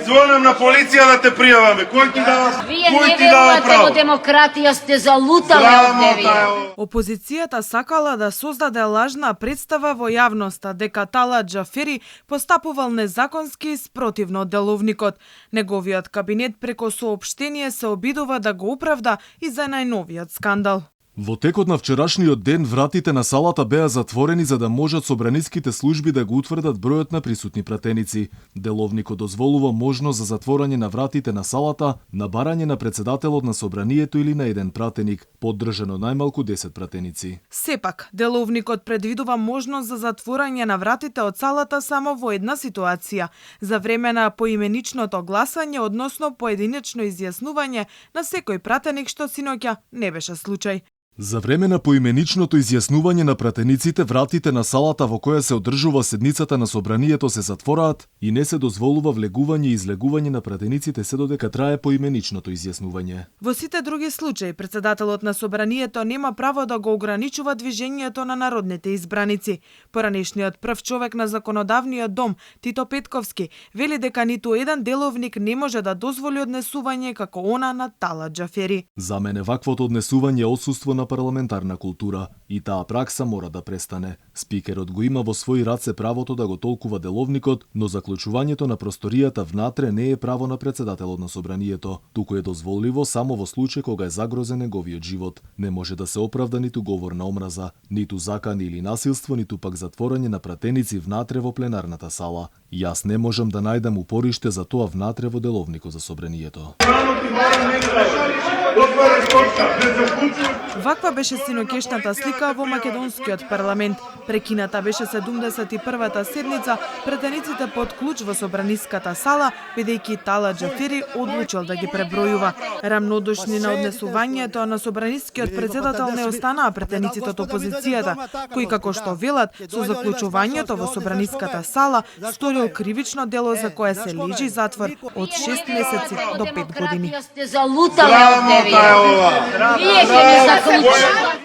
Звонам на полиција да те пријаваме. Кој ти дава? Вие Кој не ти дава верувате право? во демократија, сте залутале овде вие. Опозицијата сакала да создаде лажна представа во јавноста дека Талат Џафери постапувал незаконски спротивно од деловникот. Неговиот кабинет преку соопштение се обидува да го оправда и за најновиот скандал. Во текот на вчерашниот ден вратите на салата беа затворени за да можат собраниските служби да го утврдат бројот на присутни пратеници. Деловникот дозволува можност за затворање на вратите на салата на барање на председателот на собранието или на еден пратеник, поддржано најмалку 10 пратеници. Сепак, деловникот предвидува можност за затворање на вратите од салата само во една ситуација, за време на поименичното гласање, односно поединечно изјаснување на секој пратеник, што синоќа не беше случај. За време на поименичното изјаснување на пратениците, вратите на салата во која се одржува седницата на собранието се затвораат и не се дозволува влегување и излегување на пратениците се додека трае поименичното изјаснување. Во сите други случаи, председателот на собранието нема право да го ограничува движењето на народните избраници. Поранешниот прв човек на законодавниот дом, Тито Петковски, вели дека ниту еден деловник не може да дозволи однесување како она на Талат Џафери. За мене ваквото однесување е отсуство на парламентарна култура и таа пракса мора да престане. Спикерот го има во своји раце правото да го толкува деловникот, но заклучувањето на просторијата внатре не е право на председателот на собранието, туку е дозволиво само во случај кога е загрозен неговиот живот. Не може да се оправда ниту говор на омраза, ниту закани или насилство, ниту пак затворање на пратеници внатре во пленарната сала. Јас не можам да најдам упориште за тоа внатре во деловникот за собранието. Ваква беше синокешната слика во македонскиот парламент. Прекината беше 71-та седница, пратениците под клуч во собраниската сала, бидејќи Талат Џафери одлучил да ги пребројува. Рамнодушни на однесувањето на собранискиот председател не останаа пратениците од опозицијата, кои како што велат со заклучувањето во собраниската сала сторил кривично дело за кое се лежи затвор од 6 месеци до 5 години. Сте залутале овде вие. Вие ќе ни заклучите.